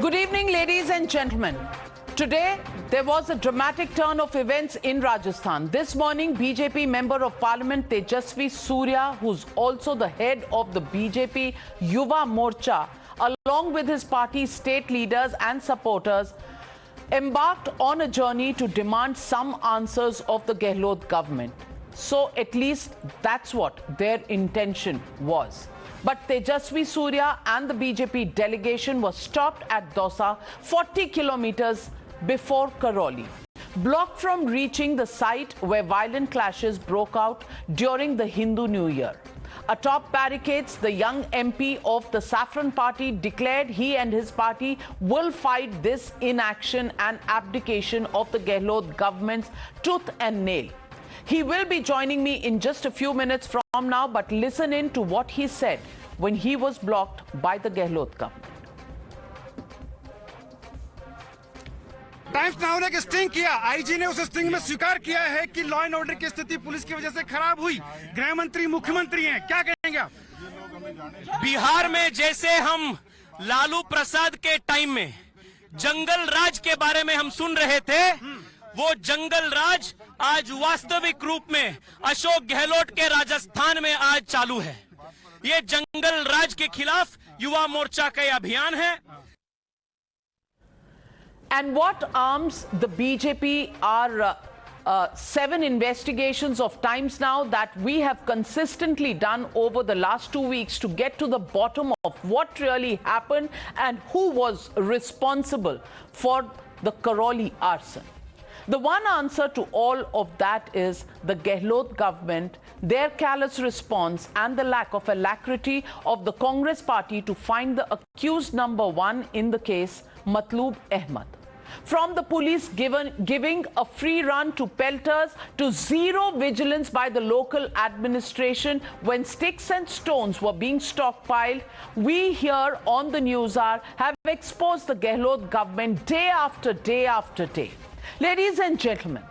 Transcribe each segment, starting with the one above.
Good evening, ladies and gentlemen. Today, there was a dramatic turn of events in Rajasthan. This morning, BJP Member of Parliament Tejasvi Surya, who's also the head of the BJP Yuva Morcha, along with his party's state leaders and supporters, embarked on a journey to demand some answers of the Gehlot government. So at least that's what their intention was. But Tejasvi Surya and the BJP delegation was stopped at Dausa, 40 kilometers before Karauli, blocked from reaching the site where violent clashes broke out during the Hindu New Year. Atop barricades, the young MP of the Saffron Party declared he and his party will fight this inaction and abdication of the Gehlot government's tooth and nail. He will be joining me in just a few minutes from now, but listen in to what he said when he was blocked by the Gehlot government. Times now ने एक sting किया, IG ने उस sting में स्वीकार किया है कि लॉ एंड ऑर्डर की स्थिति पुलिस की वजह से खराब हुई। गृह मंत्री मुख्यमंत्री हैं, क्या कहेंगे आप? बिहार में जैसे हम लालू प्रसाद के टाइम में जंगल राज के बारे में हम सुन रहे थे, वो जंगल राज आज वास्तविक रूप में अशोक गहलोत के राजस्थान में आज चालू है। ये जंगल राज के खिलाफ युवा मोर्चा का अभियान है। And what arms the BJP are 7 investigations of times now that we have consistently done over the last 2 weeks to get to the bottom of what really happened and who was responsible for the Karauli arson. The one answer to all of that is the Gehlot government, their callous response and the lack of alacrity of the Congress party to find the accused number 1 in the case, Matloob Ahmed. From the police giving a free run to pelters to zero vigilance by the local administration when sticks and stones were being stockpiled, we here on the Newshour have exposed the Gehlot government day after day after day. Ladies and gentlemen,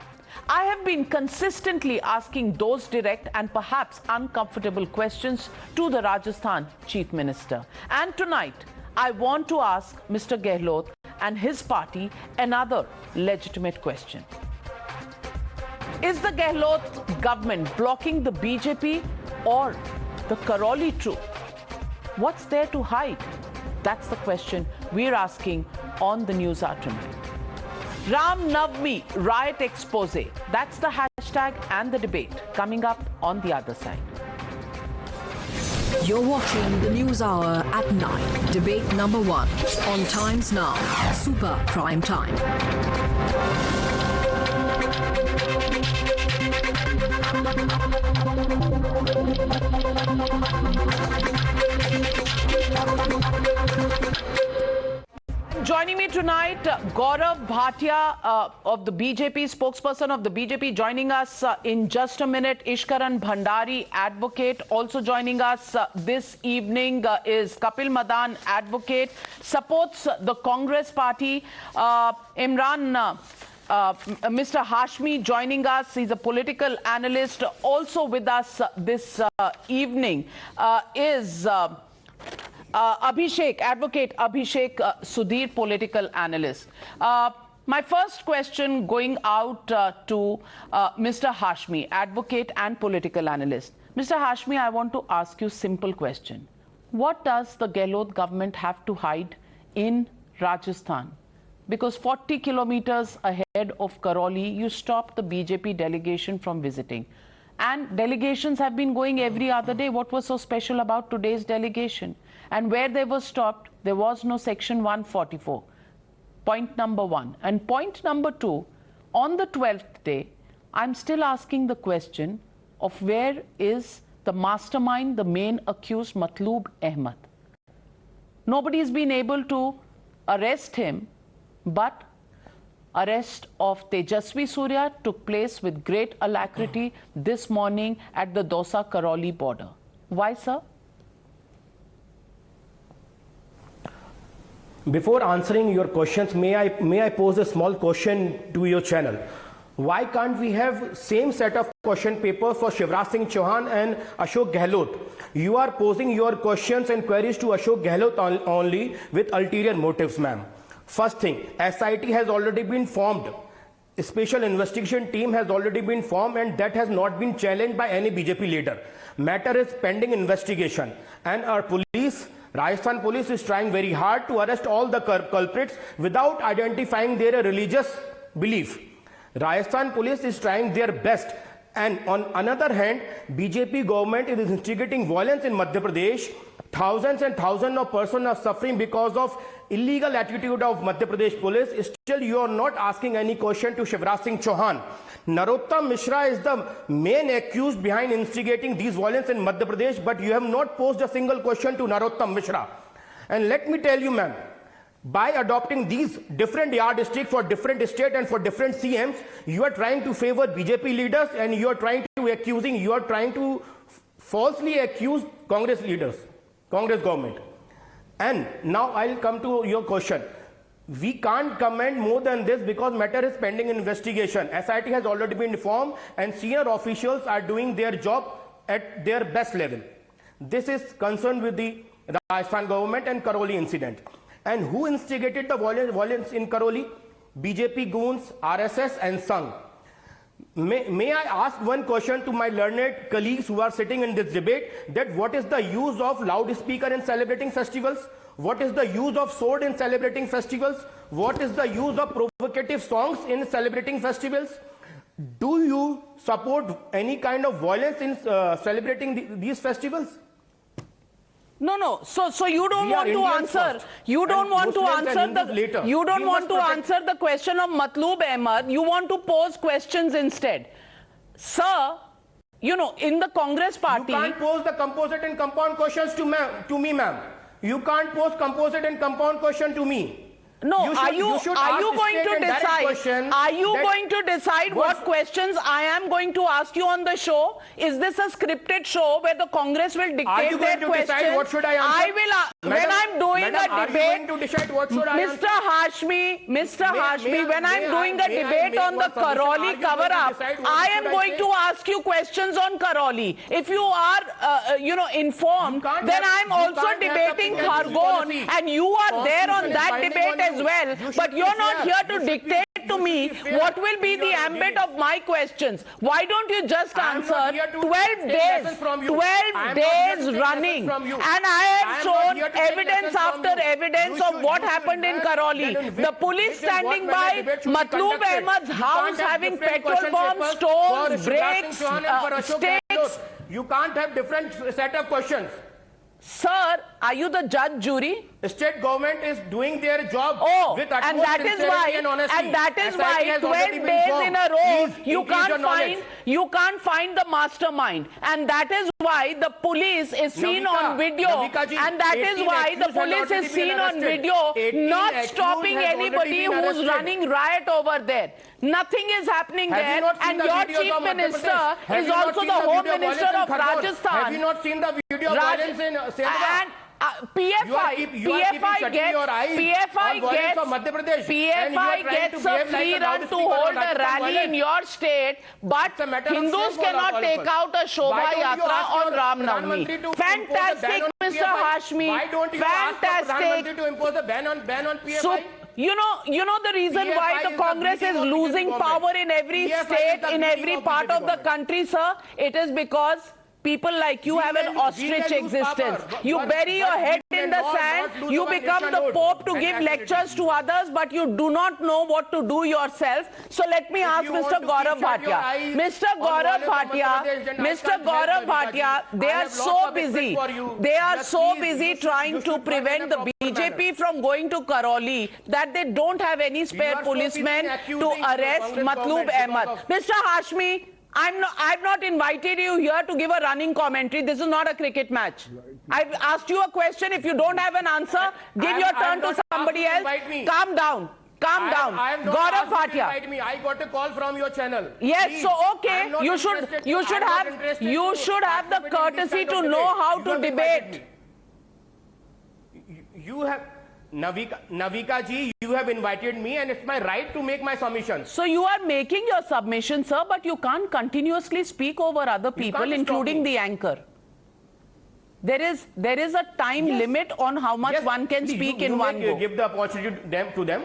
I have been consistently asking those direct and perhaps uncomfortable questions to the Rajasthan Chief Minister. And tonight, I want to ask Mr. Gehlot and his party another legitimate question. Is the Gehlot government blocking the BJP or the Karauli troop? What's there to hide? That's the question we're asking on the Newshour tonight. Ram Navami riot expose. That's the hashtag and the debate coming up on the other side. You're watching the Newshour at 9. Debate number 1 on Times Now, Super Prime Time. Joining me tonight, Gaurav Bhatia of the BJP, spokesperson of the BJP, joining us in just a minute. Ishkaran Bhandari, advocate, also joining us this evening is Kapil Madan, advocate, supports the Congress party. Mr. Hashmi joining us, he's a political analyst. Also with us this evening is Abhishek, advocate Abhishek Sudhir, political analyst. My first question going out to Mr. Hashmi, advocate and political analyst. Mr. Hashmi, I want to ask you a simple question. What does the Gehlot government have to hide in Rajasthan? Because 40 kilometers ahead of Karauli, you stopped the BJP delegation from visiting. And delegations have been going every other day. What was so special about today's delegation? And where they were stopped, there was no section 144. Point number 1. And point number 2, on the 12th day, I'm still asking the question of where is the mastermind, the main accused, Matloob Ahmed. Nobody's been able to arrest him, but arrest of Tejasvi Surya took place with great alacrity this morning at the Dausa-Karauli border. Why, sir? Before answering your questions, may I pose a small question to your channel? Why can't we have same set of question papers for Shivraj Singh Chauhan and Ashok Gehlot? You are posing your questions and queries to Ashok Gehlot only with ulterior motives, ma'am. First thing, SIT has already been formed. A special investigation team has already been formed and that has not been challenged by any BJP leader. Matter is pending investigation and our police, Rajasthan police is trying very hard to arrest all the culprits without identifying their religious belief. Rajasthan police is trying their best. And on another hand, BJP government is instigating violence in Madhya Pradesh. Thousands and thousands of persons are suffering because of illegal attitude of Madhya Pradesh police. Still, you are not asking any question to Shivraj Singh Chauhan. Narottam Mishra is the main accused behind instigating these violence in Madhya Pradesh, but you have not posed a single question to Narottam Mishra. And let me tell you, ma'am, by adopting these different yardsticks for different states and for different CMs, you are trying to favor BJP leaders and you are trying to falsely accuse Congress leaders, Congress government. And now I'll come to your question. We can't comment more than this because matter is pending investigation. SIT has already been informed and senior officials are doing their job at their best level. This is concerned with the Rajasthan government and Karauli incident. And who instigated the violence in Karauli? BJP goons, RSS and Sangh. May I ask one question to my learned colleagues who are sitting in this debate, that what is the use of loudspeaker in celebrating festivals? What is the use of sword in celebrating festivals? What is the use of provocative songs in celebrating festivals? Do you support any kind of violence in celebrating these festivals? No. So you don't want to answer. You don't want to answer the. You don't want to answer the question of Matloob Ahmed. You want to pose questions instead, sir. You know, in the Congress party, you can't pose the composite and compound questions to me, ma'am. You can't pose composite and compound question to me. No, are you going to decide? Are you going to decide what questions I am going to ask you on the show? Is this a scripted show where the Congress will dictate their questions? Are you going to decide what should I answer? I will. When I'm doing a debate, are you going to decide what should I answer? Mr. Hashmi, when I'm doing a debate on the Karauli cover-up, I am going to ask you questions on Karauli. If you are, informed, then I'm also debating Khargon, and you are there on that debate as well, but you're not here to dictate to me what will be the ambit of my questions. Why don't you just answer 12 days running, and I have shown evidence after evidence of what happened in Karauli. The police standing by Matloob Ahmed's house having petrol bombs, stones, brakes, stakes. You can't have different set of questions. Sir, are you the judge, jury? The state government is doing their job with utmost and that is why, and honesty. And that is why 12 days in a row, you can't find the mastermind. And that is why the police is seen on video. And that is why the police is seen on video not stopping anybody who's running riot over there. Nothing is happening there. And your chief minister is also the home minister of Rajasthan. Have you not seen the video of violence in Sendwa? PFI gets a free run to hold a rally in your state, but Hindus cannot take out a Shobha Yatra on Ram Navami. Fantastic, Mr. Hashmi. Fantastic. To impose a ban on PFI? So, you know the reason why the Congress is losing power in every state, in every part of the country, sir? It is because people like you have an ostrich existence. You bury your head in the sand, you become the Pope to give lectures to others, but you do not know what to do yourself. So let me ask Mr. Gaurav Bhatia. Mr. Gaurav Bhatia, they are so busy. They are so busy trying to prevent the BJP from going to Karauli that they don't have any spare policemen to arrest Matloob Ahmed. Mr. Hashmi, I've not invited you here to give a running commentary. This is not a cricket match. I've asked you a question. If you don't have an answer, give your turn to somebody else. Calm down. Calm down. Gaurav Bhatia. I got a call from your channel. Yes, please, so okay. You should have the courtesy to know how to debate. You have Navika ji, you have invited me and it's my right to make my submission. So you are making your submission, sir, but you can't continuously speak over other people, including the anchor. There is a time limit on how much Yes, one can please, speak you in one go. give the opportunity to them.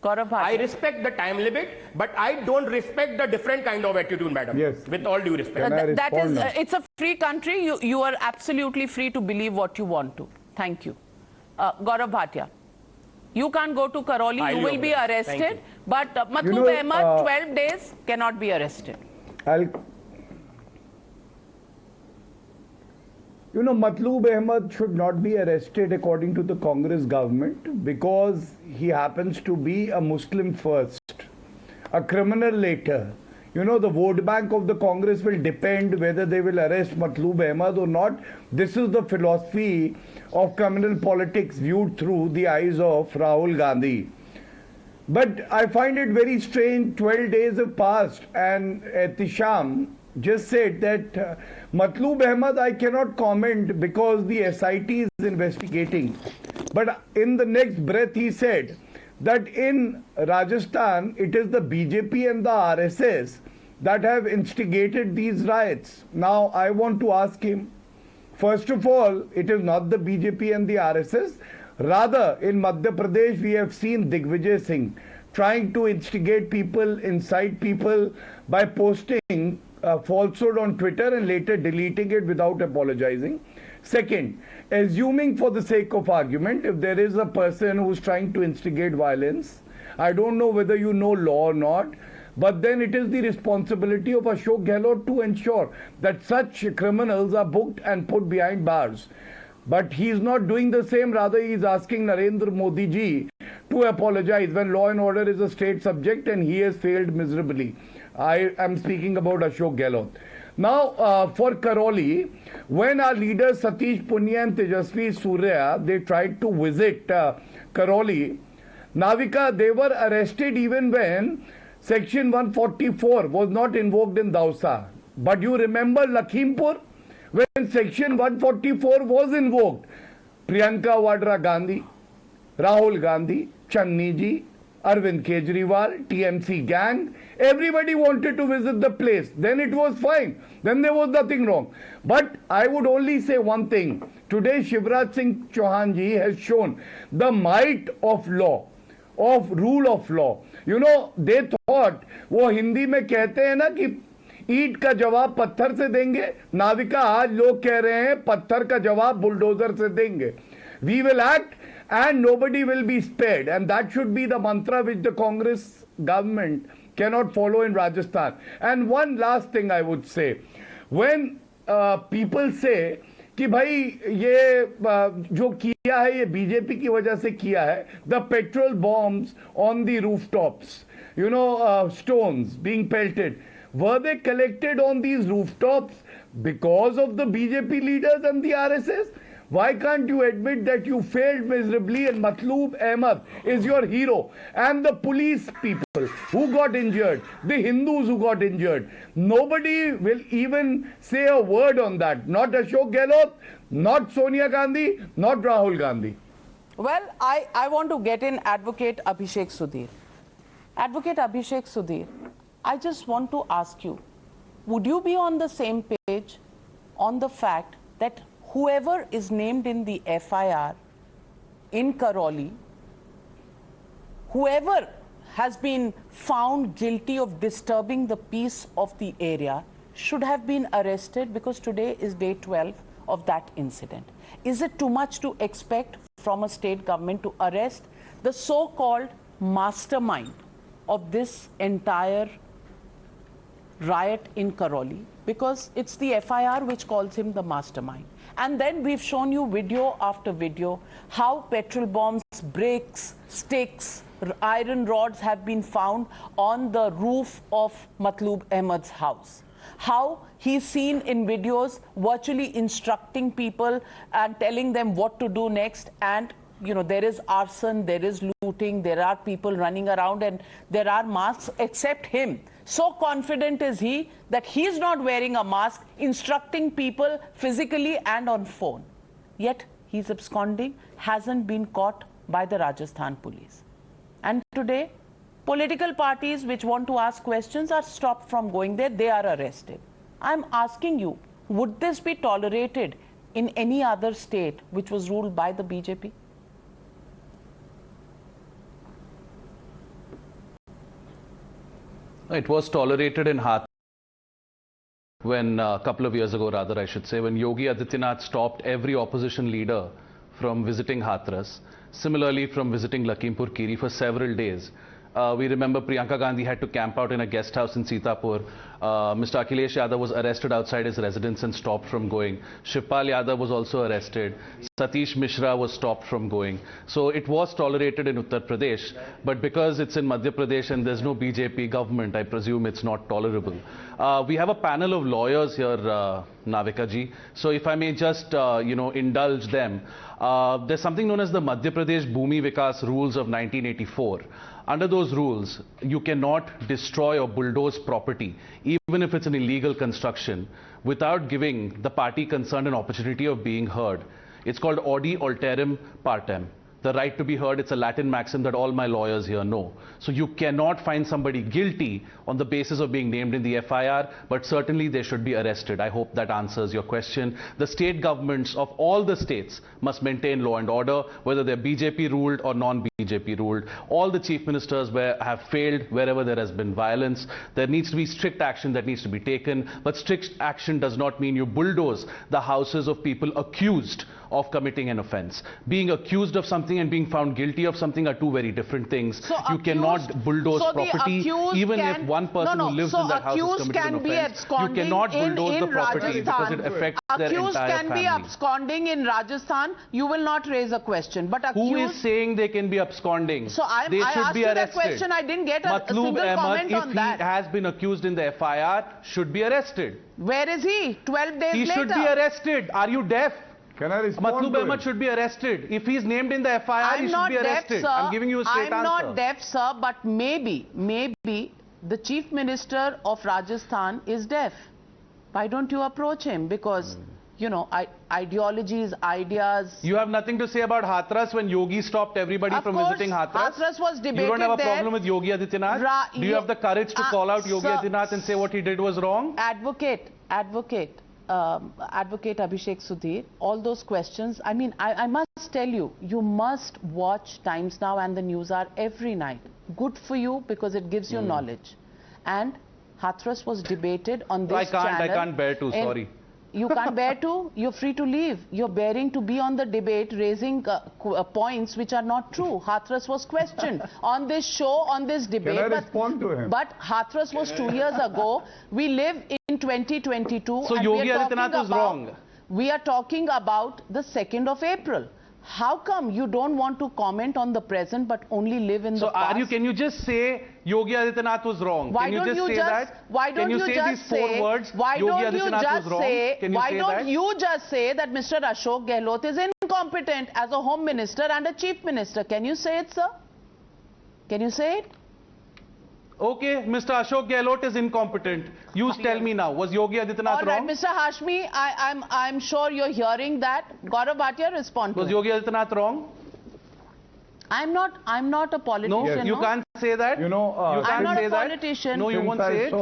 Gaurav I Bhatia. respect the time limit, but I don't respect the different kind of attitude, madam. Yes. With all due respect. Can I That respond is, now? it's a free country. You are absolutely free to believe what you want to. Thank you. Gaurav Bhatia. You can't go to Karauli. You will be Thank arrested. you. But Matlub Ahmed, 12 days, cannot be arrested. Matloob Ahmed should not be arrested according to the Congress government because he happens to be a Muslim first, a criminal later. The vote bank of the Congress will depend whether they will arrest Matloob Ahmed or not. This is the philosophy of criminal politics viewed through the eyes of Rahul Gandhi. But I find it very strange, 12 days have passed and Ehtisham just said that Matloob Ahmed I cannot comment because the SIT is investigating. But in the next breath he said that in Rajasthan it is the BJP and the RSS that have instigated these riots. Now I want to ask him, first of all, it is not the BJP and the RSS. Rather, in Madhya Pradesh, we have seen Digvijay Singh trying to instigate people, incite people by posting falsehood on Twitter and later deleting it without apologizing. Second, assuming for the sake of argument, if there is a person who is trying to instigate violence, I don't know whether you know law or not, but then it is the responsibility of Ashok Gehlot to ensure that such criminals are booked and put behind bars. But he is not doing the same. Rather, he is asking Narendra Modi ji to apologize when law and order is a state subject and he has failed miserably. I am speaking about Ashok Gehlot. Now, for Karauli, when our leaders Satish Punya and Tejasvi Surya, they tried to visit Karauli, Navika, they were arrested even when Section 144 was not invoked in Dausa. But you remember Lakhimpur? When Section 144 was invoked, Priyanka Vadra Gandhi, Rahul Gandhi, Channi ji, Arvind Kejriwal, TMC gang, everybody wanted to visit the place. Then it was fine. Then there was nothing wrong. But I would only say one thing. Today Shivraj Singh Chauhan ji has shown the might of law, of rule of law. They thought, वो हिंदी में कहते हैं ना कि ईंट का जवाब पत्थर से देंगे. नाविका, आज लोग कह रहे हैं पत्थर का जवाब बुलडोजर से देंगे. We will act and nobody will be spared, and that should be the mantra which the Congress government cannot follow in Rajasthan. And one last thing I would say, when people say कि भाई ये जो किया है ये BJP की वजह से किया है, the petrol bombs on the rooftops, stones being pelted, were they collected on these rooftops because of the BJP leaders and the RSS? Why can't you admit that you failed miserably and Matloob Ahmed is your hero? And the police people who got injured, the Hindus who got injured, nobody will even say a word on that. Not Ashok Gehlot, not Sonia Gandhi, not Rahul Gandhi. Well, I want to get in Advocate Abhishek Sudhir. Advocate Abhishek Sudhir, I just want to ask you, would you be on the same page on the fact that whoever is named in the FIR in Karauli, whoever has been found guilty of disturbing the peace of the area should have been arrested, because today is day 12 of that incident? Is it too much to expect from a state government to arrest the so-called mastermind of this entire riot in Karauli? Because it's the FIR which calls him the mastermind. And then we've shown you video after video how petrol bombs, bricks, sticks, iron rods have been found on the roof of Matloob Ahmed's house. How he's seen in videos virtually instructing people and telling them what to do next. And there is arson, there is looting, there are people running around, and there are masks except him. So confident is he that he's not wearing a mask, instructing people physically and on phone. Yet he's absconding, hasn't been caught by the Rajasthan police. And today, political parties which want to ask questions are stopped from going there. They are arrested. I'm asking you, Would this be tolerated in any other state which was ruled by the BJP? It was tolerated in Hathras when a couple of years ago, rather I should say, when Yogi Adityanath stopped every opposition leader from visiting Hathras, similarly from visiting Lakhimpur Kheri for several days. We remember Priyanka Gandhi had to camp out in a guest house in Sitapur. Mr. Akhilesh Yadav was arrested outside his residence and stopped from going. Shivpal Yadav was also arrested. Satish Mishra was stopped from going. So it was tolerated in Uttar Pradesh, but because it's in Madhya Pradesh and there's no BJP government, I presume it's not tolerable. We have a panel of lawyers here, Navika ji. So if I may just, indulge them. There's something known as the Madhya Pradesh Bhumi Vikas rules of 1984. Under those rules, you cannot destroy or bulldoze property, even if it's an illegal construction, without giving the party concerned an opportunity of being heard. It's called audi alterum partem. The right to be heard, it's a Latin maxim that all my lawyers here know. So you cannot find somebody guilty on the basis of being named in the FIR, but certainly they should be arrested. I hope that answers your question. The state governments of all the states must maintain law and order, whether they're BJP ruled or non-BJP ruled. All the chief ministers have failed wherever there has been violence. There needs to be strict action that needs to be taken, but strict action does not mean you bulldoze the houses of people accused of committing an offense. Being accused of something and being found guilty of something are two very different things. So you cannot bulldoze property, even if one person who lives in that house has committed an offense. You cannot bulldoze the property because it affects their entire family. Accused can be absconding in Rajasthan. You will not raise a question. But who is saying they can be absconding? So I asked you that question. I didn't get a single comment on that. If he has been accused in the FIR, should be arrested. Where is he? 12 days later. He should be arrested. Are you deaf? Can I respond Matlub Ahmed should be arrested. If he's named in the FIR, he should be arrested. Deaf, I'm giving you a straight answer. I'm not deaf, sir, but maybe the Chief Minister of Rajasthan is deaf. Why don't you approach him? Because, ideologies, ideas... You have nothing to say about Hathras when Yogi stopped everybody from visiting Hathras? Hathras was debated. You don't have a problem with Yogi Adityanath? Do you have the courage to call out Yogi Adityanath and say what he did was wrong? Advocate Abhishek Sudhir, all those questions, I must tell you, you must watch Times Now and the Newshour every night. Good for you because it gives you knowledge. And Hathras was debated on this channel. I can't bear to, sorry. You can't bear to? You're free to leave. You're bearing to be on the debate, raising points which are not true. Hathras was questioned on this show, on this debate. Can I respond to him? But Hathras was 2 years ago. We live in 2022. So Yogi Adityanath is wrong. We are talking about the 2nd of April. How come you don't want to comment on the present but only live in the past? So can you just say Yogi Adityanath was wrong? Why can you don't just say that? Why don't you just say words? Why don't you just say? Why don't you just say that Mr. Ashok Gehlot is incompetent as a Home Minister and a Chief Minister? Can you say it, sir? Can you say it? Okay, Mr. Ashok Gehlot is incompetent. You tell me now, was Yogi Adityanath wrong? All right, Mr. Hashmi, I'm sure you're hearing that. Gaurav Bhatia, respond to Was Yogi Adityanath wrong? I'm not a politician. No, you can't say that. You know, I'm not a politician. No, you won't say it.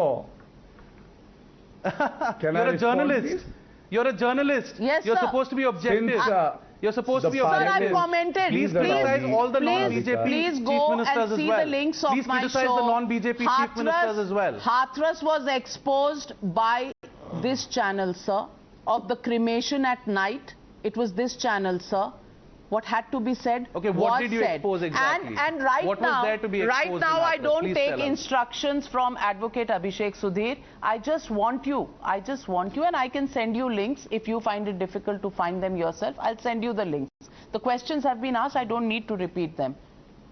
You're a journalist. You're a journalist. Yes, You're sir. supposed to be objective. You're supposed to be Sir, objective. I've commented. Please criticize all the non-BJP Please chief go ministers and see as well. the links of Please my criticize show. the non-BJP chief ministers as well. Hathras was exposed by this channel, sir, of the cremation at night. It was this channel, sir. What had to be said okay, what did you expose exactly? And right what now, was there to be exposed right now I don't Please take instructions from Advocate Abhishek Sudhir. I just want you, and I can send you links if you find it difficult to find them yourself. I'll send you the links. The questions have been asked. I don't need to repeat them.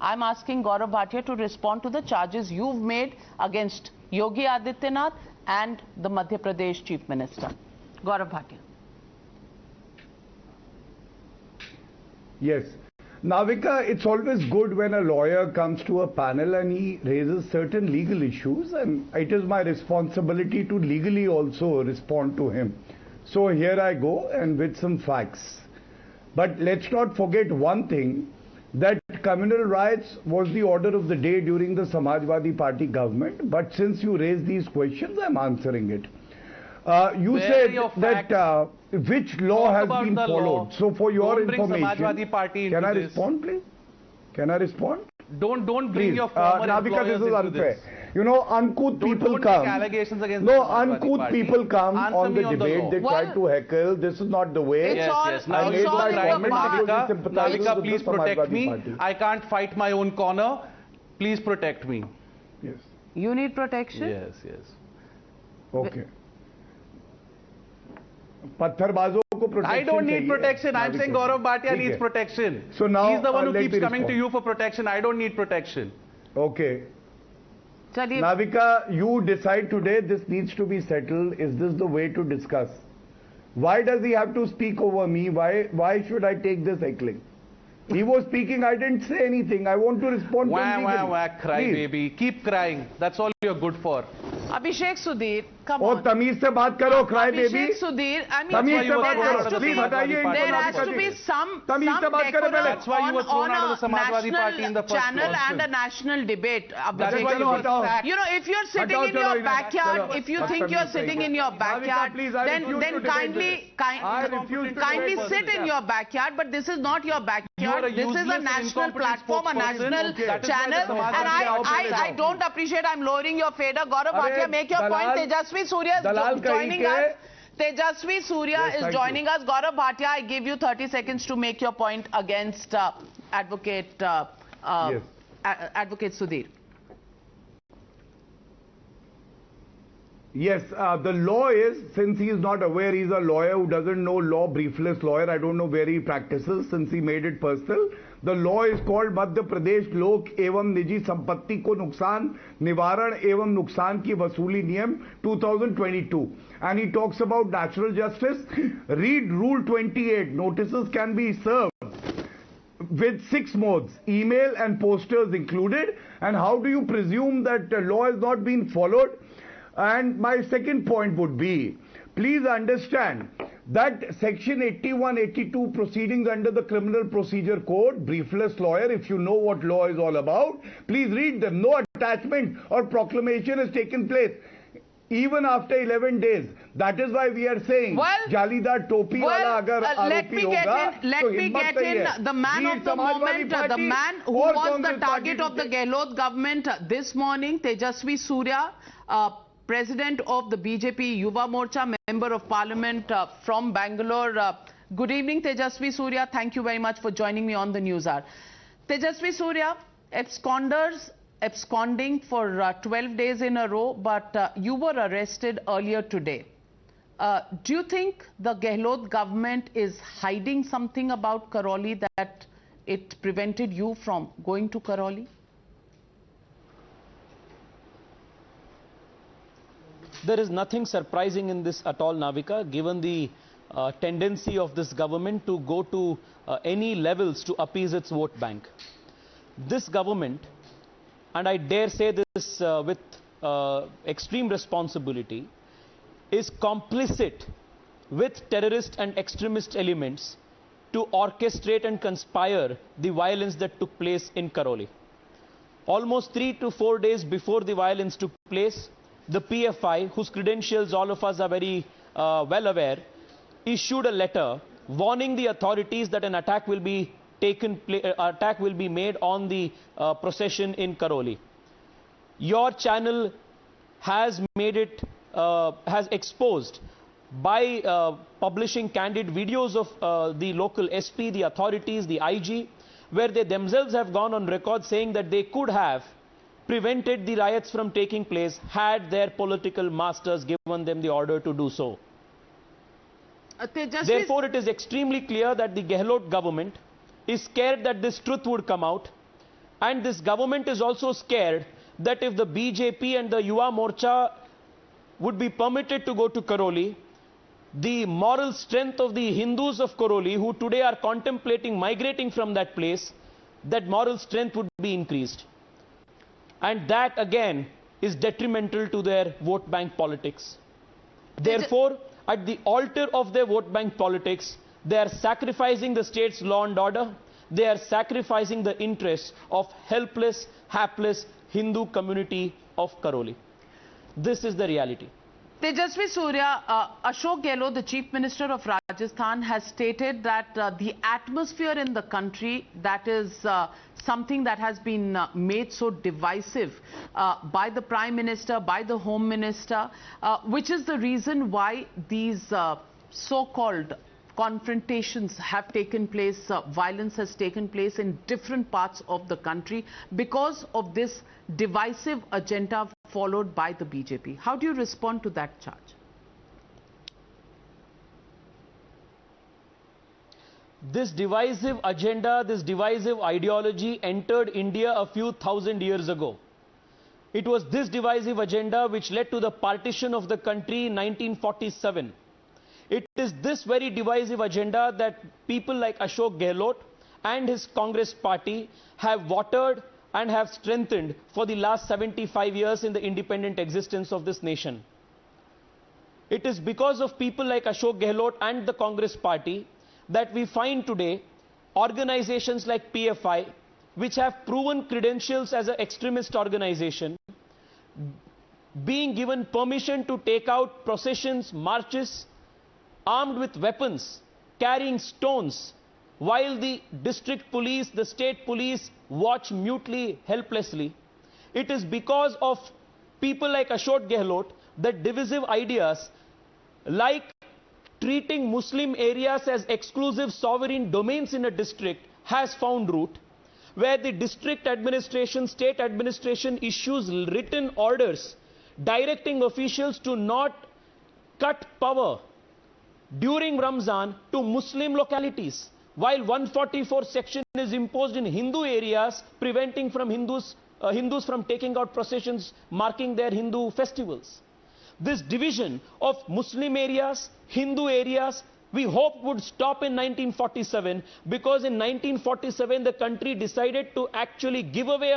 I'm asking Gaurav Bhatia to respond to the charges you've made against Yogi Adityanath and the Madhya Pradesh Chief Minister. Gaurav Bhatia. Yes. Navika, it's always good when a lawyer comes to a panel and he raises certain legal issues, and it is my responsibility to legally also respond to him. So here I go, and with some facts. But let's not forget one thing, that communal riots was the order of the day during the Samajwadi Party government, but since you raised these questions, I'm answering it. You Where said are your that which law Talk has about been the followed. law. So for your Don't bring information, Samajwadi Party into can I this. respond, please? Can I respond? Don't bring Please, your former Navika, this employers is into unfair. this. You know, uncouth people Don't come. make allegations against No, the Samajwadi uncouth Party. people come Answer on me the on the debate. law. They try Well, to heckle. This is not the way. It's all- Yes, now I you made all my in the comment past. because Navika, sympathizers Navika, with please the protect Samajwadi me. Party. I can't fight my own corner. Please protect me. Yes. You need protection? Yes. Okay. पत्थरबाजों को protection I don't need चाहिए। protection. I'm Navika saying ji. Gaurav Bhatia ठीक needs है। protection. So now, he's the one who let keeps me coming to respond. you for protection. I don't need protection. Okay. Chaliye. Navika, you decide today this needs to be settled. Is this the way to discuss? Why does he have to speak over me? Why should I take this heckling? He was speaking, I didn't say anything. I want to respond to him legally. Wah, cry Please. baby. Keep crying. That's all you're good for. Abhishek Sudhir, come O on. तमीज से बात करो, cry baby. Abhishek Sudhir, I mean, तमीज से you were बात thrown out करो, of the please Samajwadi हटाइए इनको Party. there has Navika to ji. be some तमीज से बात करो decorum पहले। That's why you were thrown out of the Samajwadi Party in the first channel place. and a national debate. That's Abhishek why you चलो were हटाओ। sacked. You know, if you're sitting हटाओ, in चलो your इधर। backyard, चलो, if you बस think तमीज you're सही sitting है। in your backyard, please, I then refuse to debate kindly, this. I refuse to kindly debate sit this. in your backyard. But this is not your You are backyard. a This is a useless and national incompetent platform, a spokesperson. national Okay. That is why the channel, Samajwadi and Party I don't appreciate. I'm lowering your fader. Gaurav अरे, Bhatia, make your point. Dalal- Tejasvi Surya Dalal is कहीं joining के- us. Tejasvi Surya Yes, is thank joining you. us. Gaurav Bhatia, I give you 30 seconds to make your point against Advocate Yes. Advocate Sudhir. Yes, the law is, since he is not aware, he's a lawyer who doesn't know law, briefless lawyer, I don't know where he practices since he made it personal. The law is called Madhya Pradesh लोक एवं निजी संपत्ति को नुकसान निवारण एवं नुकसान की वसूली नियम 2022, and he talks about natural justice. Read Rule 28. Notices can be served with 6 modes, email and posters included. And how do you presume that the law has not been followed? And my second point would be, please understand that section 81, 82 proceedings under the Criminal Procedure Code, briefless lawyer, if you know what law is all about, please read them. No attachment or proclamation has taken place even after 11 days. That is why we are saying, Jalidar Topi wala agar let me aaropi get hoga, in, let to me himmat get nahi in hai. the man Be of it the Samajwadi moment, the Party man who or was the Congress target Party of the Gehlot government this morning, Tejasvi Surya, President of the BJP Yuva Morcha, Member of Parliament from Bangalore. Good evening, Tejasvi Surya. Thank you very much for joining me on the Newshour. Tejasvi Surya, absconding for 12 days in a row, but you were arrested earlier today. Do you think the Gehlot government is hiding something about Karauli that it prevented you from going to Karauli? There is nothing surprising in this at all, Navika, given the tendency of this government to go to any levels to appease its vote bank. This government, and I dare say this with extreme responsibility, is complicit with terrorist and extremist elements to orchestrate and conspire the violence that took place in Karauli. Almost 3 to 4 days before the violence took place, the PFI, whose credentials all of us are very well aware, issued a letter warning the authorities that an attack will be made on the procession in Karauli. Your channel has made it, has exposed by publishing candid videos of the local SP, the authorities, the IG, where they themselves have gone on record saying that they could have prevented the riots from taking place had their political masters given them the order to do so. Therefore, it is extremely clear that the Gehlot government is scared that this truth would come out, and this government is also scared that if the BJP and the Yuva Morcha would be permitted to go to Karauli, the moral strength of the Hindus of Karauli, who today are contemplating migrating from that place, that moral strength would be increased. And that again is detrimental to their vote bank politics. Therefore, at the altar of their vote bank politics, they are sacrificing the state's law and order. They are sacrificing the interests of helpless, hapless Hindu community of Karauli. This is the reality. Tejasvi Surya, Ashok Gehlot, the Chief Minister of Rajasthan, has stated that the atmosphere in the country, that is something that has been made so divisive by the Prime Minister, by the Home Minister, which is the reason why these so-called confrontations have taken place, violence has taken place in different parts of the country because of this divisive agenda followed by the BJP. How do you respond to that charge? This divisive agenda, this divisive ideology entered India a few thousand years ago. It was this divisive agenda which led to the partition of the country in 1947. It is this very divisive agenda that people like Ashok Gehlot and his Congress party have watered and have strengthened for the last 75 years in the independent existence of this nation. It is because of people like Ashok Gehlot and the Congress party that we find today organizations like PFI, which have proven credentials as an extremist organization, being given permission to take out processions, marches, armed with weapons, carrying stones, while the district police, the state police watch mutely, helplessly. It is because of people like Ashok Gehlot that divisive ideas like treating Muslim areas as exclusive sovereign domains in a district has found root, where the district administration, state administration issues written orders directing officials to not cut power during Ramzan to Muslim localities, while 144 section is imposed in Hindu areas, preventing from Hindus from taking out processions marking their Hindu festivals. This division of Muslim areas, Hindu areas, we hope would stop in 1947, because in 1947 the country decided to actually give away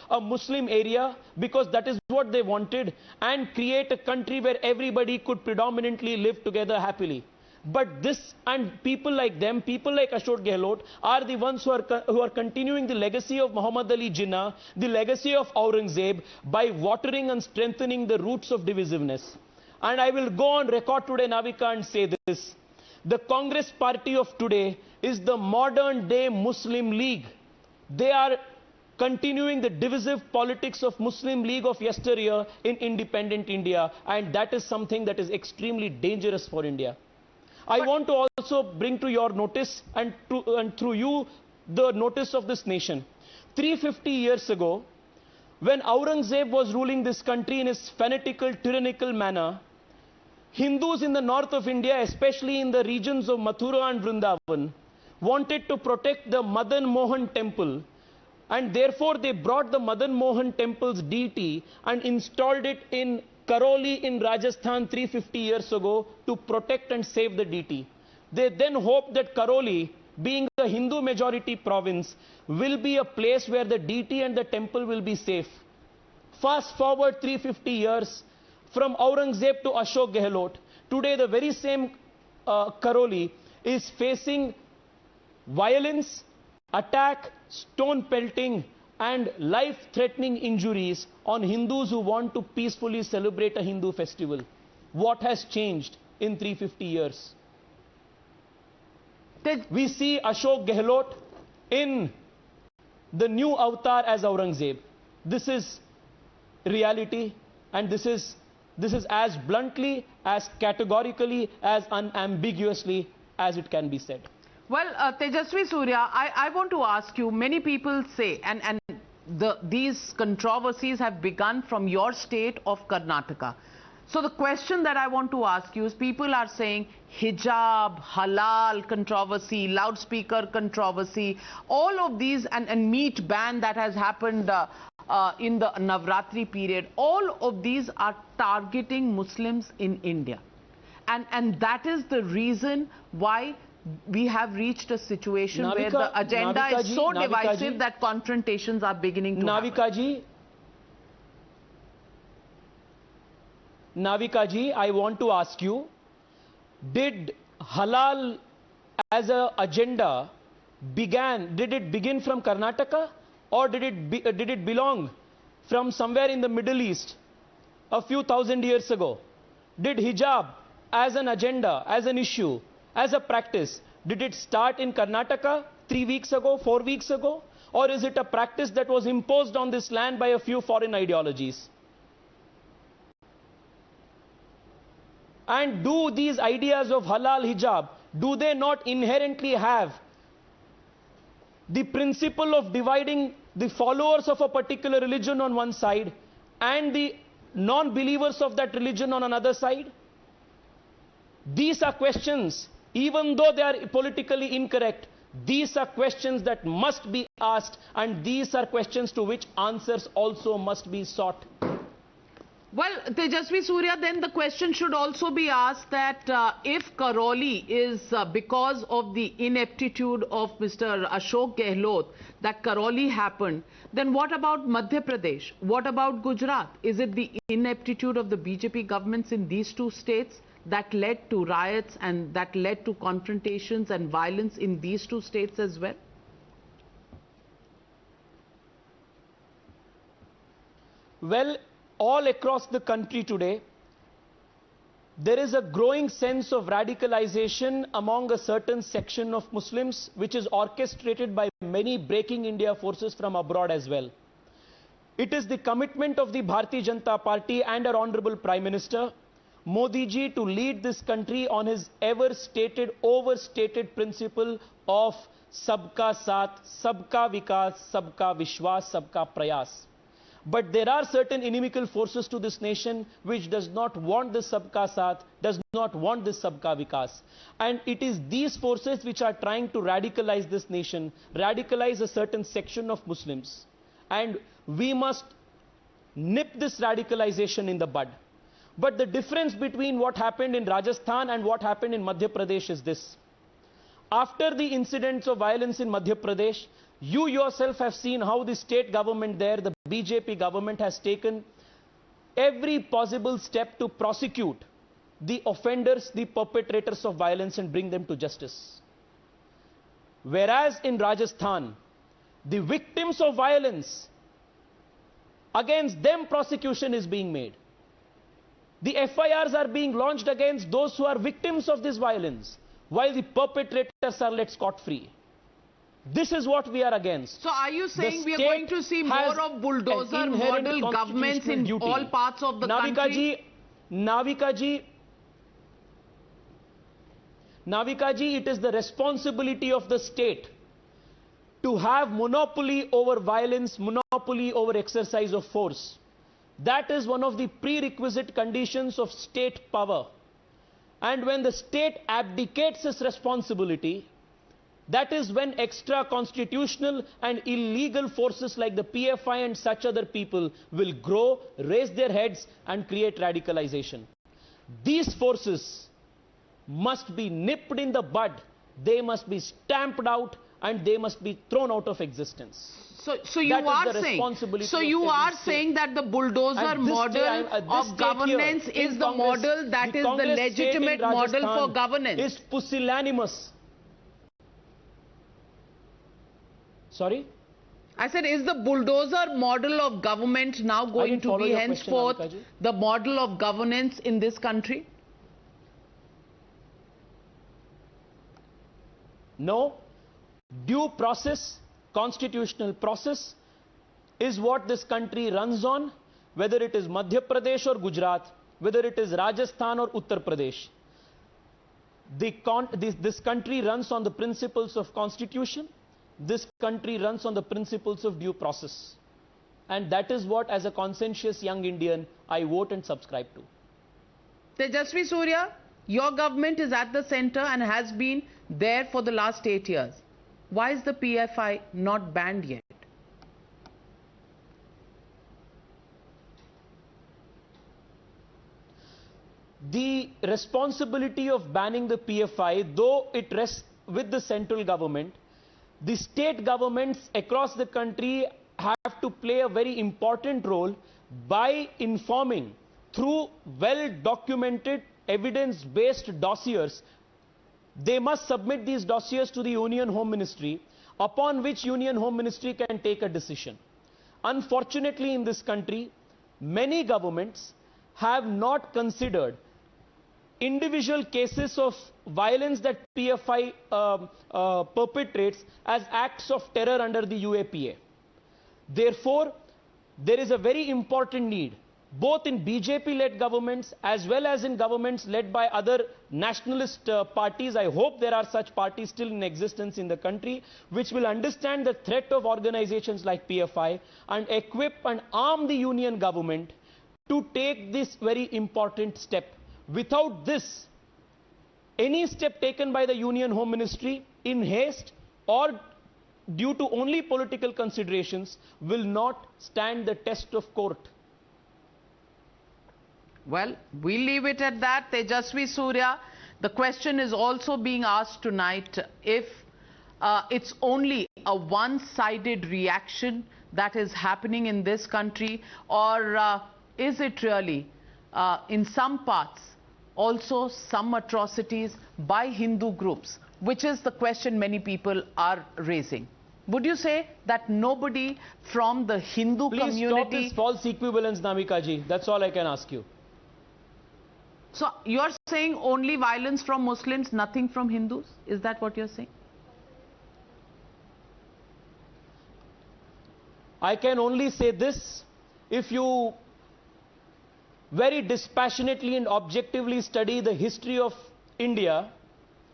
a Muslim area, because that is what they wanted, and create a country where everybody could predominantly live together happily. But this and people like them, people like Ashok Gehlot, are the ones who are continuing the legacy of Muhammad Ali Jinnah, the legacy of Aurangzeb, by watering and strengthening the roots of divisiveness. And I will go on record today, Navika, and say this. The Congress party of today is the modern day Muslim League. They are continuing the divisive politics of Muslim League of yesteryear in independent India, and that is something that is extremely dangerous for India. I want to also bring to your notice and through you the notice of this nation. 350 years ago, when Aurangzeb was ruling this country in his fanatical, tyrannical manner, Hindus in the north of India, especially in the regions of Mathura and Vrindavan, wanted to protect the Madan Mohan temple, and therefore they brought the Madan Mohan temple's deity and installed it in Karauli in Rajasthan 350 years ago to protect and save the deity. They then hoped that Karauli, being a Hindu majority province, will be a place where the deity and the temple will be safe. Fast forward 350 years, from Aurangzeb to Ashok Gehlot, today the very same Karauli is facing violence, attack, stone pelting, and life-threatening injuries on Hindus who want to peacefully celebrate a Hindu festival. What has changed in 350 years? We see Ashok Gehlot in the new avatar as Aurangzeb. This is reality, and this is as bluntly, as categorically, as unambiguously as it can be said. Well, Tejasvi Surya, I want to ask you, many people say, and these controversies have begun from your state of Karnataka. So the question that I want to ask you is, people are saying hijab, halal controversy, loudspeaker controversy, all of these, and meat ban that has happened in the Navratri period, all of these are targeting Muslims in India. And that is the reason why we have reached a situation where the agenda is so divisive that confrontations are beginning to happen. Navika ji, I want to ask you, did halal as an agenda did it begin from Karnataka, or did it belong from somewhere in the Middle East a few thousand years ago? did hijab as an agenda, as an issue, as a practice, did it start in Karnataka 3 weeks ago, 4 weeks ago? Or is it a practice that was imposed on this land by a few foreign ideologies? And do these ideas of halal hijab, do they not inherently have the principle of dividing the followers of a particular religion on one side and the non-believers of that religion on another side? These are questions, even though they are politically incorrect, these are questions that must be asked, and these are questions to which answers also must be sought. Well, Tejasvi Surya, then the question should also be asked that if Karauli is because of the ineptitude of Mr. Ashok Gehlot, that Karauli happened, then what about Madhya Pradesh? What about Gujarat? Is it the ineptitude of the BJP governments in these two states that led to riots and that led to confrontations and violence in these two states as well? Well, all across the country today, there is a growing sense of radicalization among a certain section of Muslims, which is orchestrated by many breaking India forces from abroad as well. It is the commitment of the Bharatiya Janata Party and our Honorable Prime Minister, Modi ji, to lead this country on his overstated principle of Sabka Saath, Sabka Vikas, Sabka Vishwas, Sabka Prayas. But there are certain inimical forces to this nation which does not want this Sabka Saath, does not want this Sabka Vikas. And it is these forces which are trying to radicalize this nation, radicalize a certain section of Muslims. And we must nip this radicalization in the bud. But the difference between what happened in Rajasthan and what happened in Madhya Pradesh is this. After the incidents of violence in Madhya Pradesh, you yourself have seen how the state government there, the BJP government, has taken every possible step to prosecute the offenders, the perpetrators of violence, and bring them to justice. Whereas in Rajasthan, the victims of violence, against them prosecution is being made. The FIRs are being launched against those who are victims of this violence, while the perpetrators are let scot-free. This is what we are against. So are you saying we are going to see more of bulldozer model governments in all parts of the country? Navika ji, it is the responsibility of the state to have monopoly over violence, monopoly over exercise of force. That is one of the prerequisite conditions of state power. And when the state abdicates its responsibility, that is when extra constitutional and illegal forces like the PFI and such other people will grow, raise their heads and create radicalization. These forces must be nipped in the bud. They must be stamped out and they must be thrown out of existence. So you are saying that the bulldozer model of governance is the model that is the legitimate model for governance. Is pusillanimous. Sorry? I said, is the bulldozer model of government now going to be henceforth the model of governance in this country? No. Due process, constitutional process is what this country runs on, whether it is Madhya Pradesh or Gujarat, whether it is Rajasthan or Uttar Pradesh. This country runs on the principles of constitution. This country runs on the principles of due process. And that is what, as a conscientious young Indian, I vote and subscribe to. Tejasvi Surya, your government is at the center and has been there for the last 8 years. Why is the PFI not banned yet? The responsibility of banning the PFI, though it rests with the central government, the state governments across the country have to play a very important role by informing through well-documented, evidence-based dossiers. They must submit these dossiers to the Union Home Ministry, upon which Union Home Ministry can take a decision. Unfortunately, in this country, many governments have not considered individual cases of violence that PFI perpetrates as acts of terror under the UAPA. Therefore, there is a very important need, both in BJP-led governments as well as in governments led by other nationalist parties. I hope there are such parties still in existence in the country, which will understand the threat of organizations like PFI and equip and arm the union government to take this very important step. Without this, any step taken by the Union Home Ministry in haste or due to only political considerations will not stand the test of court. Well, we'll leave it at that. Tejasvi, Surya, the question is also being asked tonight if it's only a one-sided reaction that is happening in this country, or is it really, in some parts, also some atrocities by Hindu groups, which is the question many people are raising. Would you say that nobody from the Hindu community... Please stop this false equivalence, Navika ji. That's all I can ask you. So you're saying only violence from Muslims, nothing from Hindus? Is that what you're saying? I can only say this: if you very dispassionately and objectively study the history of India,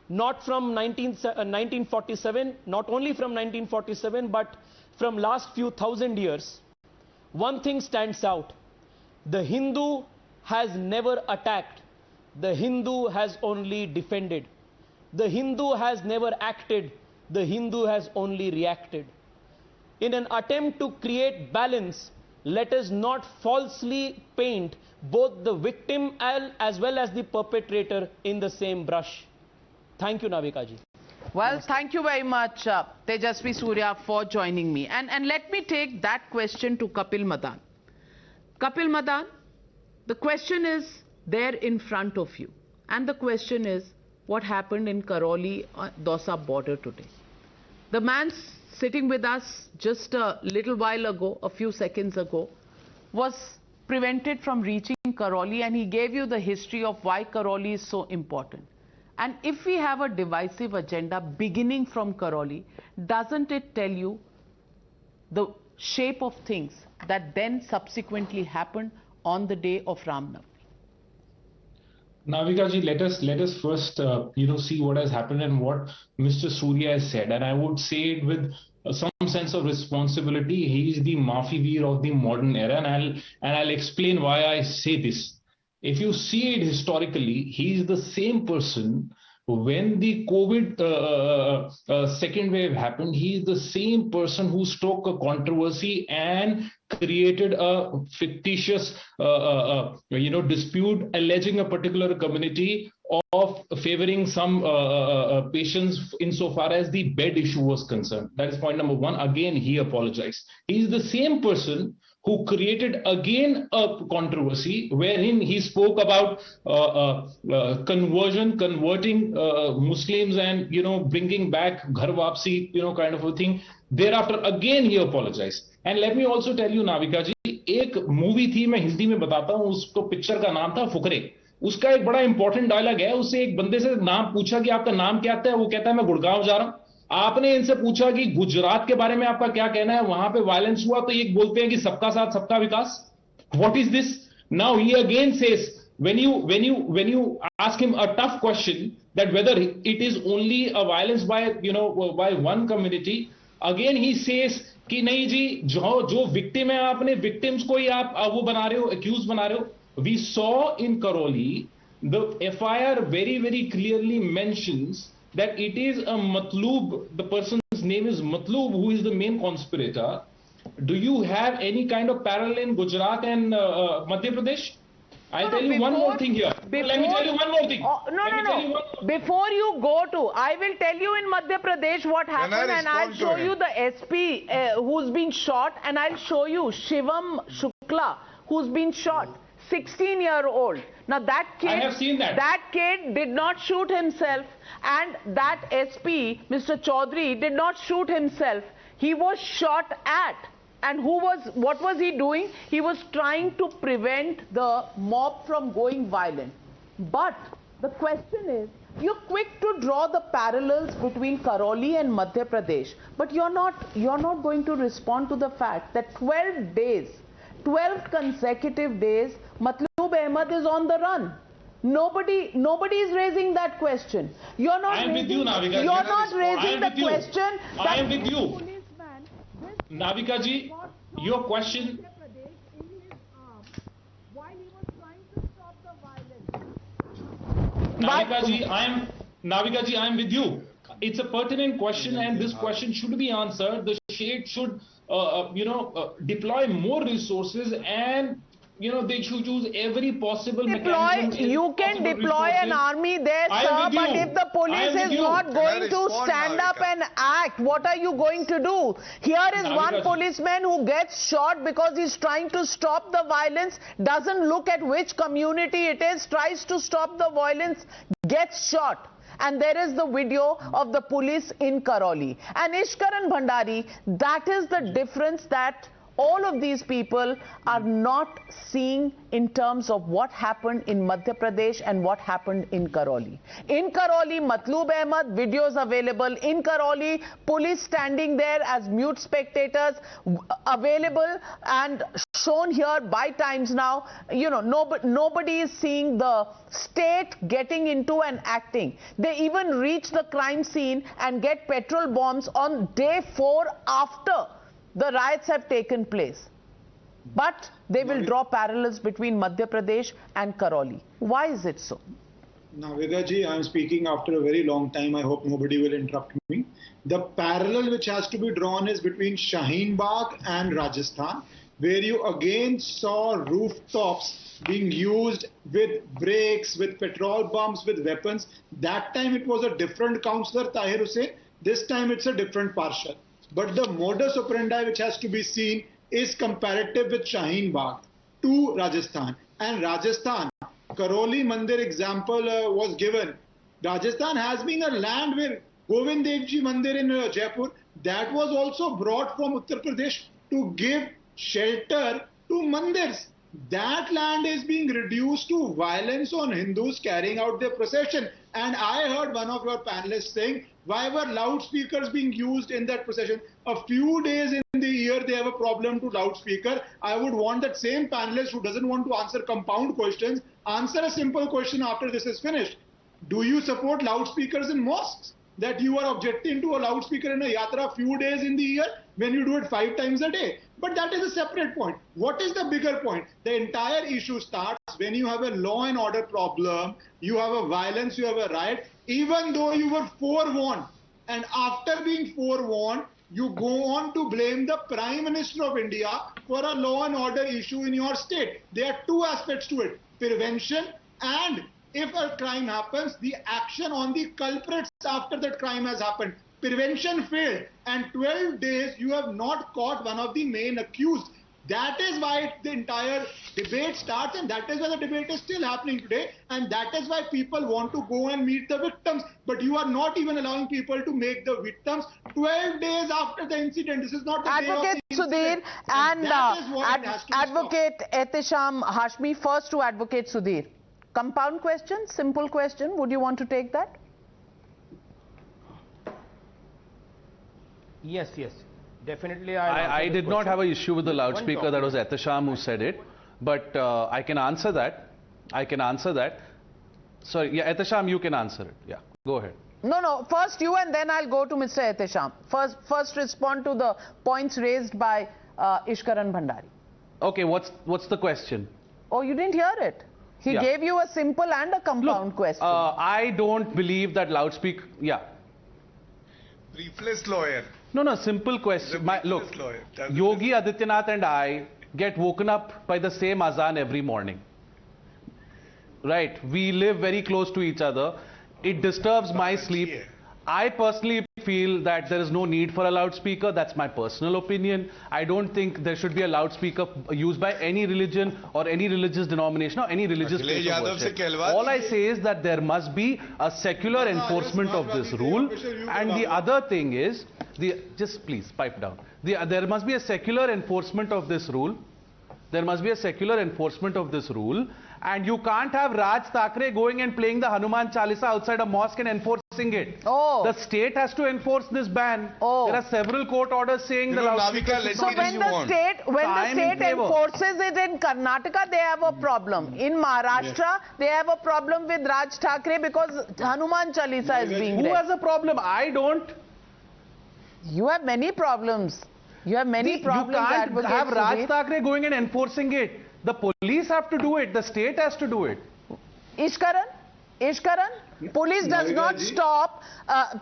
not from 1947, not only from 1947, but from last few thousand years, one thing stands out. The Hindu has never attacked. The Hindu has only defended. The Hindu has never acted. The Hindu has only reacted. In an attempt to create balance, let us not falsely paint both the victim as well as the perpetrator in the same brush. Thank you, Navika ji. Well, thank you very much, Tejasvi, Surya, for joining me. And let me take that question to Kapil Madan. Kapil Madan, the question is there in front of you. And the question is, what happened in Karauli, Dausa border today? The man sitting with us just a little while ago, a few seconds ago, was prevented from reaching Karauli, and he gave you the history of why Karauli is so important. And if we have a divisive agenda beginning from Karauli, doesn't it tell you the shape of things that then subsequently happened on the day of Ram Navami? Navika ji, let us first see what has happened and what Mr. Surya has said, and I would say it with some sense of responsibility. He is the Mafiveer of the modern era, and I'll explain why I say this. If you see it historically, he is the same person when the COVID second wave happened. He is the same person who stoked a controversy and created a fictitious dispute alleging a particular community of favoring some patients insofar as the bed issue was concerned. That is point number one. Again, he apologized. He is the same person who created again a controversy wherein he spoke about converting Muslims and bringing back Ghar Wapsi, kind of a thing. Thereafter, again he apologized. And let me also tell you, Navika ji, एक movie थी, मैं हिंदी में बताता हूँ, उसको picture का नाम था फुकरे. उसका एक बड़ा इंपॉर्टेंट डायलॉग है. उससे एक बंदे से नाम पूछा कि आपका नाम क्या है, वो कहता है मैं गुड़गांव जा रहा हूं. आपने इनसे पूछा कि गुजरात के बारे में आपका क्या कहना है, वहां पे वायलेंस हुआ, तो ये बोलते हैं कि सबका साथ सबका विकास. What is this? Now he again says, when you ask him a tough question that whether it is only a violence by by one community, again he says कि नहीं जी, जो विक्टिम है, आपने विक्टिम्स को ही आप वो बना रहे हो, एक्यूज बना रहे हो. We saw in Karauli, the FIR very clearly mentions that it is a Matloob, the person's name is Matloob, who is the main conspirator. Do you have any kind of parallel in Gujarat and Madhya Pradesh? I'll tell you one more thing here. Let me tell you one more thing. Before you go to, I will tell you in Madhya Pradesh what happened, and I'll show you the SP who's been shot, and I'll show you Shivam Shukla who's been shot. 16-year-old. Now that kid, I have seen that. That kid did not shoot himself, and that SP, Mr. Chaudhary, did not shoot himself. He was shot at. And what was he doing? He was trying to prevent the mob from going violent. But The question is, you're quick to draw the parallels between Karauli and Madhya Pradesh, but you're not going to respond to the fact that 12 days, 12 consecutive days, Matloob Ahmed is on the run. Nobody is raising that question. You're not. I am with you, Navika. You're not raising the question. I am with you, Navika ji. Your question. Navika ji, I am with you. It's a pertinent question, and this question should be answered. The state should, deploy more resources, and they should use every possible mechanism. You can deploy an army there, sir, but if the police is not going to stand up and act, what are you going to do? Here is one policeman who gets shot because he's trying to stop the violence, doesn't look at which community it is, tries to stop the violence, gets shot. And there is the video of the police in Karauli. And Ishkaran Bhandari, that is the difference that all of these people are not seeing in terms of what happened in Madhya Pradesh and what happened in Karauli. In Karauli, Matloob Ahmed, videos available. In Karauli, police standing there as mute spectators, available and shown here by Times Now. Nobody is seeing the state getting into and acting. They even reach the crime scene and get petrol bombs on day 4 after the riots have taken place. But they will draw parallels between Madhya Pradesh and Karauli. Why is it so? Navika ji, I am speaking after a very long time. I hope nobody will interrupt me. The parallel which has to be drawn is between Shaheen Bagh and Rajasthan, where you again saw rooftops being used with brakes, with petrol bombs, with weapons. That time it was a different councillor, Tahir Hussain. This time it's a different Parshad. But the modus operandi which has to be seen is comparative with Shaheen Bagh to Rajasthan. And Rajasthan, Karauli Mandir example was given. Rajasthan has been a land where Govind Dev Ji Mandir in Jaipur, that was also brought from Uttar Pradesh to give shelter to mandirs. That land is being reduced to violence on Hindus carrying out their procession. And I heard one of your panelists saying, why were loudspeakers being used in that procession? A few days in the year they have a problem to loudspeaker. I would want that same panelist who doesn't want to answer compound questions, answer a simple question after this is finished. Do you support loudspeakers in mosques? That you are objecting to a loudspeaker in a yatra a few days in the year when you do it 5 times a day. But that is a separate point. What is the bigger point? The entire issue starts when you have a law and order problem, you have a violence, you have a riot, even though you were forewarned. And after being forewarned, you go on to blame the Prime Minister of India for a law and order issue in your state. There are 2 aspects to it, prevention and if a crime happens, the action on the culprits after that crime has happened. Prevention failed, and 12 days you have not caught one of the main accused. That is why the entire debate starts, and that is why the debate is still happening today, and that is why people want to go and meet the victims. But you are not even allowing people to make the victims 12 days after the incident. This is not the Advocate Sudhir and Advocate Ehtesham Hashmi. First to Advocate Sudhir. Compound question, simple question. Would you want to take that? Yes. Definitely. I did not have an issue with the loudspeaker. That was Ehtesham who said it. But I can answer that. Sorry, yeah, Ehtesham, you can answer it. Yeah, go ahead. No. First you, and then I'll go to Mr. Ehtesham. First respond to the points raised by Ishkaran Bhandari. Okay, what's the question? Oh, you didn't hear it. He gave you a simple and a compound question. I don't believe that loudspeaker. Yeah. Briefless lawyer. No, simple question. Look, Yogi Adityanath and I get woken up by the same azan every morning. Right? We live very close to each other. It disturbs my sleep. I personally feel that there is no need for a loudspeaker. That's my personal opinion. I don't think there should be a loudspeaker used by any religion or any religious denomination or any religious place of worship. All I say is that there must be a secular enforcement of this rule. And the other thing is, just please pipe down. There must be a secular enforcement of this rule. There must be a secular enforcement of this rule. And you can't have Raj Thackeray going and playing the Hanuman Chalisa outside a mosque and enforcing it. Oh. The state has to enforce this ban. Oh. There are several court orders saying the loudspeaker. So when the state enforces it in Karnataka, they have a problem. In Maharashtra, they have a problem with Raj Thackeray because Hanuman Chalisa is being read. Who has a problem? I don't. You have many problems. You have many problems. You can't have Raj Thackeray going and enforcing it. The police have to do it. The state has to do it. Ishkaran, police does not stop.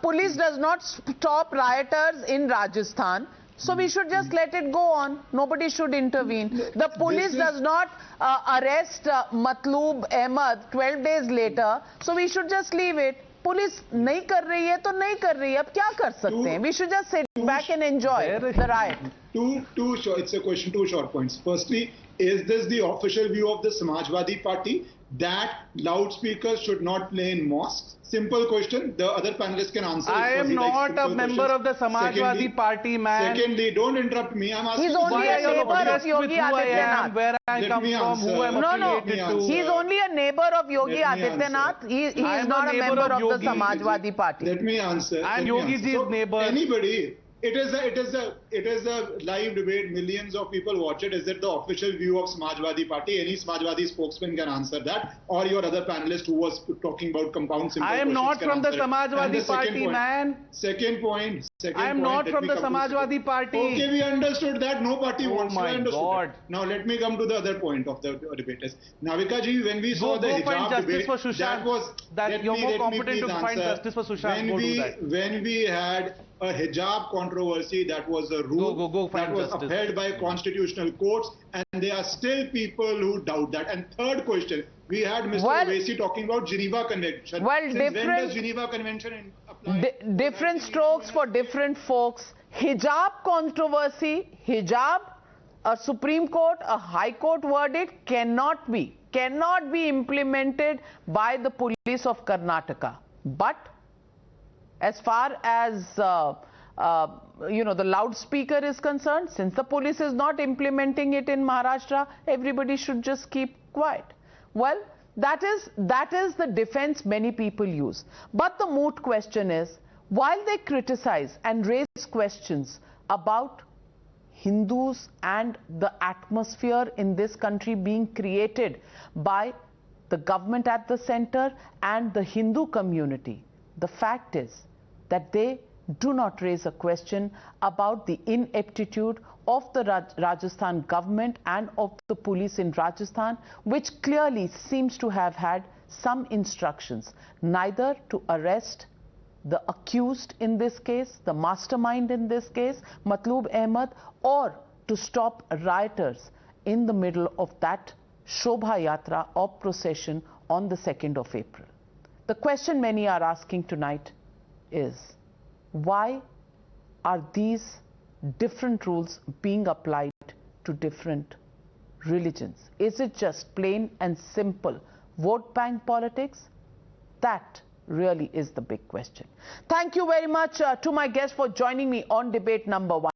Police does not stop rioters in Rajasthan. So we should just let it go on. Nobody should intervene. The police does not arrest Matloob Ahmed 12 days later. So we should just leave it. Police नहीं कर रही है तो नहीं कर रही है. अब क्या कर सकते हैं? We should just sit back and enjoy the riot. It's a question, two short points. Firstly, is this the official view of the Samajwadi Party that loudspeakers should not play in mosques? Simple question. The other panelists can answer. I am not a member of the Samajwadi Party, man. Secondly, don't interrupt me. I'm asking. He's only a neighbor of Yogi Adityanath. Where I come from, who I'm affiliated to. He's only a neighbor of Yogi Adityanath. He is not a member of the Samajwadi Party. Let me answer. I'm Yogi ji's neighbor. Anybody. It is a live debate. Millions of people watch it. Is it the official view of Samajwadi Party? Any Samajwadi spokesman can answer that, or your other panelist who was talking about compound simple I am not from the Samajwadi Party, man. Second point. I am not from the Samajwadi Party. Okay, we understood that. No party wants to. Oh my God. Now let me come to the other point of the debaters. Navika ji, when we saw the hijab debate, that was you're more competent to find justice for Sushant. When we had a hijab controversy, that was a rule that was upheld by constitutional courts, and there are still people who doubt that. And third question, we had Mr. Evasive talking about Geneva Convention. When does Geneva Convention apply? Different strokes for different folks. Hijab controversy, hijab, a Supreme Court, a High Court verdict cannot be implemented by the police of Karnataka. But as far as the loudspeaker is concerned, since the police is not implementing it in Maharashtra, everybody should just keep quiet. Well, that is the defense many people use. But the moot question is, while they criticize and raise questions about Hindus and the atmosphere in this country being created by the government at the center and the Hindu community, the fact is that they do not raise a question about the ineptitude of the Rajasthan government and of the police in Rajasthan, which clearly seems to have had some instructions neither to arrest the accused in this case, the mastermind in this case, Matloob Ahmed, or to stop rioters in the middle of that Shobha Yatra or procession on the 2nd of April. The question many are asking tonight is, why are these different rules being applied to different religions? Is it just plain and simple vote bank politics? That really is the big question. Thank you very much to my guests for joining me on debate number 1.